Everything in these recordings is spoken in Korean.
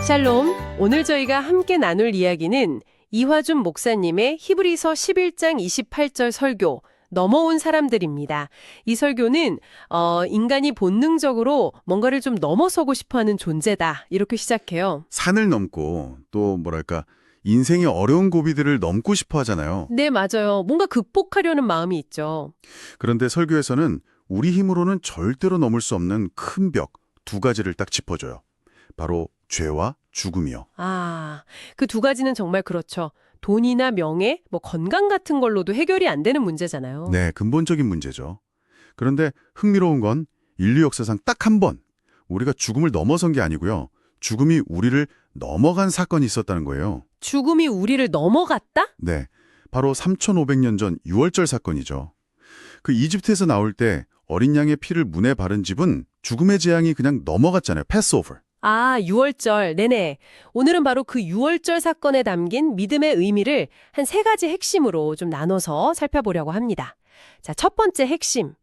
샬롬, 오늘 저희가 함께 나눌 이야기는 이화준 목사님의 히브리서 11장 28절 설교, 넘어온 사람들입니다. 이 설교는 인간이 본능적으로 뭔가를 좀 넘어서고 싶어하는 존재다, 이렇게 시작해요. 산을 넘고 또 뭐랄까 인생의 어려운 고비들을 넘고 싶어 하잖아요. 네, 맞아요. 뭔가 극복하려는 마음이 있죠. 그런데 설교에서는 우리 힘으로는 절대로 넘을 수 없는 큰 벽 두 가지를 딱 짚어줘요. 바로 죄와 죽음이요. 그 두 가지는 정말 그렇죠. 돈이나 명예, 건강 같은 걸로도 해결이 안 되는 문제잖아요. 네, 근본적인 문제죠. 그런데 흥미로운 건 인류 역사상 딱 한 번 우리가 죽음을 넘어선 게 아니고요. 죽음이 우리를 넘어간 사건이 있었다는 거예요. 죽음이 우리를 넘어갔다? 네, 바로 3,500년 전 유월절 사건이죠. 그 이집트에서 나올 때 어린 양의 피를 문에 바른 집은 죽음의 재앙이 그냥 넘어갔잖아요. 패스오버. 유월절. 네네. 오늘은 바로 그 유월절 사건에 담긴 믿음의 의미를 한 세 가지 핵심으로 좀 나눠서 살펴보려고 합니다. 자, 첫 번째 핵심.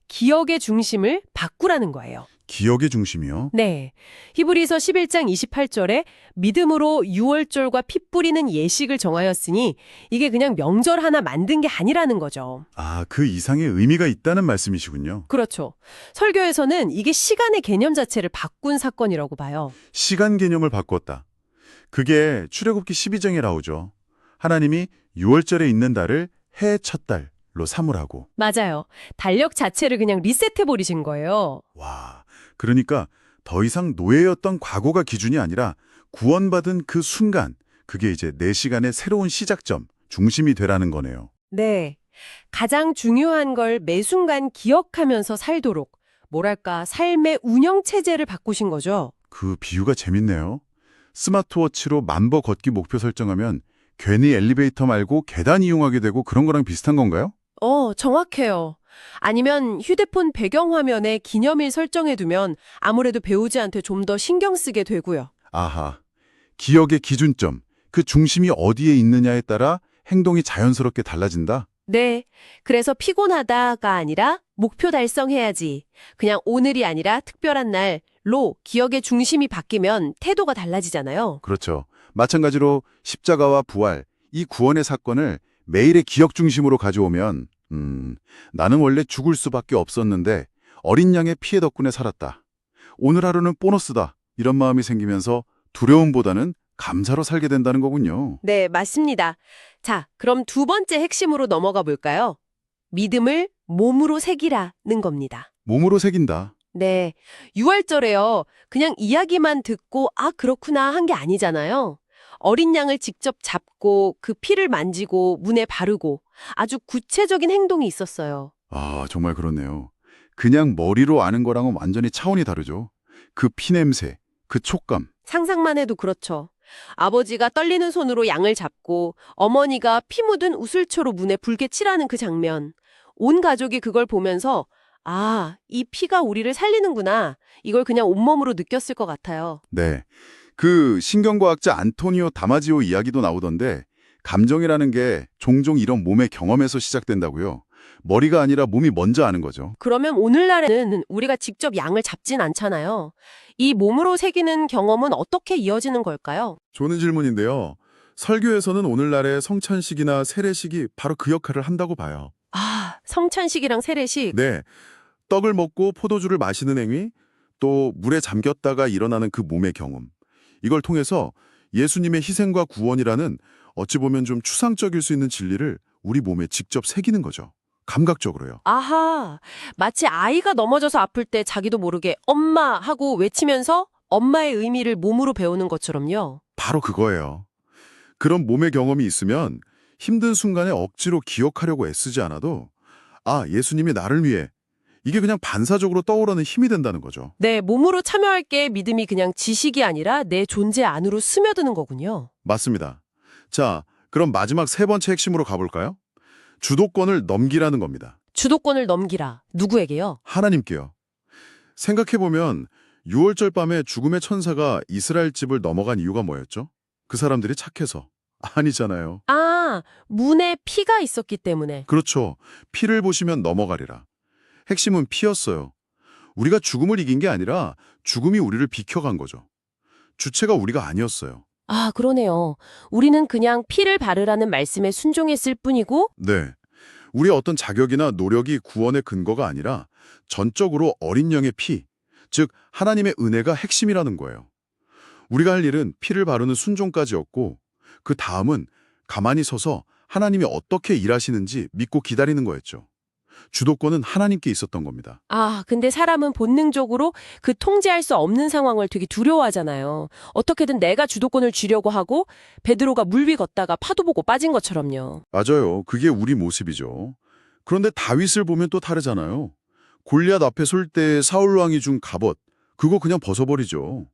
기억의 중심을 바꾸라는 거예요. 기억의 중심이요. 네. 히브리서 11장 28절에 믿음으로 유월절과 피 뿌리는 예식을 정하였으니 이게 그냥 명절 하나 만든 게 아니라는 거죠. 그 이상의 의미가 있다는 말씀이시군요. 그렇죠. 설교에서는 이게 시간의 개념 자체를 바꾼 사건이라고 봐요. 시간 개념을 바꿨다. 그게 출애굽기 12장에 나오죠. 하나님이 유월절에 있는 달을 해의 첫 달로 삼으라고. 맞아요. 달력 자체를 그냥 리셋해버리신 거예요. 와, 그러니까 더 이상 노예였던 과거가 기준이 아니라 구원받은 그 순간, 그게 이제 내 시간의 새로운 시작점, 중심이 되라는 거네요. 네. 가장 중요한 걸 매 순간 기억하면서 살도록, 뭐랄까, 삶의 운영체제를 바꾸신 거죠. 그 비유가 재밌네요. 스마트워치로 만보 걷기 목표 설정하면 괜히 엘리베이터 말고 계단 이용하게 되고 그런 거랑 비슷한 건가요? 정확해요. 아니면 휴대폰 배경화면에 기념일 설정해두면 아무래도 배우지한테 좀 더 신경 쓰게 되고요. 아하, 기억의 기준점, 그 중심이 어디에 있느냐에 따라 행동이 자연스럽게 달라진다? 네. 그래서 피곤하다가 아니라 목표 달성해야지. 그냥 오늘이 아니라 특별한 날로 기억의 중심이 바뀌면 태도가 달라지잖아요. 그렇죠. 마찬가지로 십자가와 부활, 이 구원의 사건을 매일의 기억 중심으로 가져오면 나는 원래 죽을 수밖에 없었는데 어린 양의 피해 덕분에 살았다. 오늘 하루는 보너스다. 이런 마음이 생기면서 두려움보다는 감사로 살게 된다는 거군요. 네, 맞습니다. 자, 그럼 두 번째 핵심으로 넘어가 볼까요? 믿음을 몸으로 새기라는 겁니다. 몸으로 새긴다. 네, 유월절에요. 그냥 이야기만 듣고 그렇구나 한 게 아니잖아요. 어린 양을 직접 잡고 그 피를 만지고 문에 바르고 아주 구체적인 행동이 있었어요. 정말 그렇네요. 그냥 머리로 아는 거랑은 완전히 차원이 다르죠. 그 피냄새, 그 촉감. 상상만 해도 그렇죠. 아버지가 떨리는 손으로 양을 잡고 어머니가 피 묻은 우슬초로 문에 붉게 칠하는 그 장면. 온 가족이 그걸 보면서 이 피가 우리를 살리는구나. 이걸 그냥 온몸으로 느꼈을 것 같아요. 네. 그 신경과학자 안토니오 다마지오 이야기도 나오던데 감정이라는 게 종종 이런 몸의 경험에서 시작된다고요. 머리가 아니라 몸이 먼저 아는 거죠. 그러면 오늘날에는 우리가 직접 양을 잡진 않잖아요. 이 몸으로 새기는 경험은 어떻게 이어지는 걸까요? 좋은 질문인데요. 설교에서는 오늘날의 성찬식이나 세례식이 바로 그 역할을 한다고 봐요. 성찬식이랑 세례식. 네. 떡을 먹고 포도주를 마시는 행위, 또 물에 잠겼다가 일어나는 그 몸의 경험. 이걸 통해서 예수님의 희생과 구원이라는 어찌 보면 좀 추상적일 수 있는 진리를 우리 몸에 직접 새기는 거죠. 감각적으로요. 마치 아이가 넘어져서 아플 때 자기도 모르게 엄마 하고 외치면서 엄마의 의미를 몸으로 배우는 것처럼요. 바로 그거예요. 그런 몸의 경험이 있으면 힘든 순간에 억지로 기억하려고 애쓰지 않아도 예수님이 나를 위해 이게 그냥 반사적으로 떠오르는 힘이 된다는 거죠. 네, 몸으로 참여할 게 믿음이 그냥 지식이 아니라 내 존재 안으로 스며드는 거군요. 맞습니다. 자, 그럼 마지막 세 번째 핵심으로 가볼까요? 주도권을 넘기라는 겁니다. 주도권을 넘기라. 누구에게요? 하나님께요. 생각해보면 유월절 밤에 죽음의 천사가 이스라엘 집을 넘어간 이유가 뭐였죠? 그 사람들이 착해서. 아니잖아요. 문에 피가 있었기 때문에. 그렇죠. 피를 보시면 넘어가리라. 핵심은 피였어요. 우리가 죽음을 이긴 게 아니라 죽음이 우리를 비켜간 거죠. 주체가 우리가 아니었어요. 아, 그러네요. 우리는 그냥 피를 바르라는 말씀에 순종했을 뿐이고, 네. 우리의 어떤 자격이나 노력이 구원의 근거가 아니라 전적으로 어린 양의 피, 즉 하나님의 은혜가 핵심이라는 거예요. 우리가 할 일은 피를 바르는 순종까지였고 그 다음은 가만히 서서 하나님이 어떻게 일하시는지 믿고 기다리는 거였죠. 주도권은 하나님께 있었던 겁니다. 아, 근데 사람은 본능적으로 그 통제할 수 없는 상황을 되게 두려워하잖아요. 어떻게든 내가 주도권을 쥐려고 하고 베드로가 물 위 걷다가 파도 보고 빠진 것처럼요. 맞아요. 그게 우리 모습이죠. 그런데 다윗을 보면 또 다르잖아요. 골리앗 앞에 설 때 사울 왕이 준 갑옷, 그거 그냥 벗어버리죠.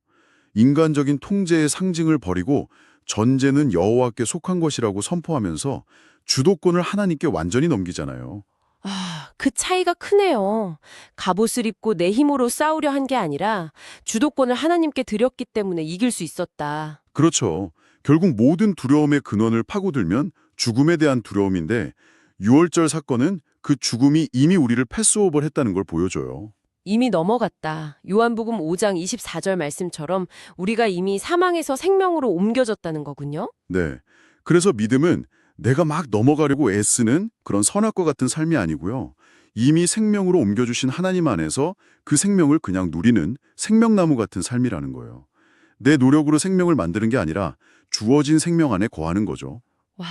인간적인 통제의 상징을 버리고 전제는 여호와께 속한 것이라고 선포하면서 주도권을 하나님께 완전히 넘기잖아요. 아, 그 차이가 크네요. 갑옷을 입고 내 힘으로 싸우려 한 게 아니라 주도권을 하나님께 드렸기 때문에 이길 수 있었다. 그렇죠. 결국 모든 두려움의 근원을 파고들면 죽음에 대한 두려움인데 6월절 사건은 그 죽음이 이미 우리를 패스오버를 했다는 걸 보여줘요. 이미 넘어갔다. 요한복음 5장 24절 말씀처럼 우리가 이미 사망에서 생명으로 옮겨졌다는 거군요. 네. 그래서 믿음은 내가 막 넘어가려고 애쓰는 그런 선악과 같은 삶이 아니고요. 이미 생명으로 옮겨주신 하나님 안에서 그 생명을 그냥 누리는 생명나무 같은 삶이라는 거예요. 내 노력으로 생명을 만드는 게 아니라 주어진 생명 안에 거하는 거죠. 와.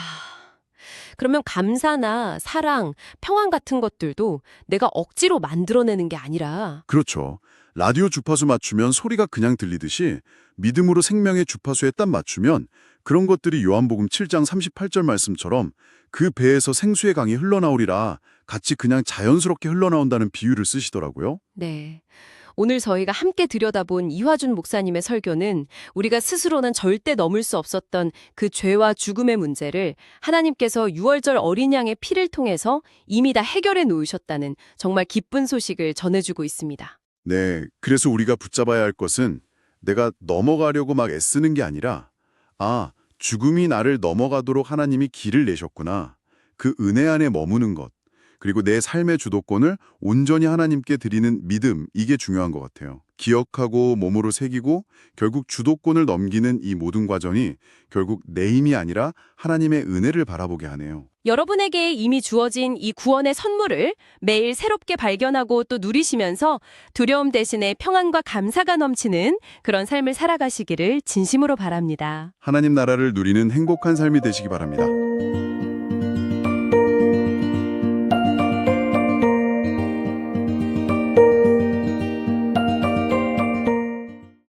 그러면 감사나 사랑, 평안 같은 것들도 내가 억지로 만들어내는 게 아니라 그렇죠. 라디오 주파수 맞추면 소리가 그냥 들리듯이 믿음으로 생명의 주파수에 딱 맞추면 그런 것들이 요한복음 7장 38절 말씀처럼 그 배에서 생수의 강이 흘러나오리라 같이 그냥 자연스럽게 흘러나온다는 비유를 쓰시더라고요. 네. 오늘 저희가 함께 들여다본 이화준 목사님의 설교는 우리가 스스로는 절대 넘을 수 없었던 그 죄와 죽음의 문제를 하나님께서 유월절 어린 양의 피를 통해서 이미 다 해결해 놓으셨다는 정말 기쁜 소식을 전해주고 있습니다. 네, 그래서 우리가 붙잡아야 할 것은 내가 넘어가려고 막 애쓰는 게 아니라 죽음이 나를 넘어가도록 하나님이 길을 내셨구나. 그 은혜 안에 머무는 것. 그리고 내 삶의 주도권을 온전히 하나님께 드리는 믿음, 이게 중요한 것 같아요. 기억하고 몸으로 새기고 결국 주도권을 넘기는 이 모든 과정이 결국 내 힘이 아니라 하나님의 은혜를 바라보게 하네요. 여러분에게 이미 주어진 이 구원의 선물을 매일 새롭게 발견하고 또 누리시면서 두려움 대신에 평안과 감사가 넘치는 그런 삶을 살아가시기를 진심으로 바랍니다. 하나님 나라를 누리는 행복한 삶이 되시기 바랍니다.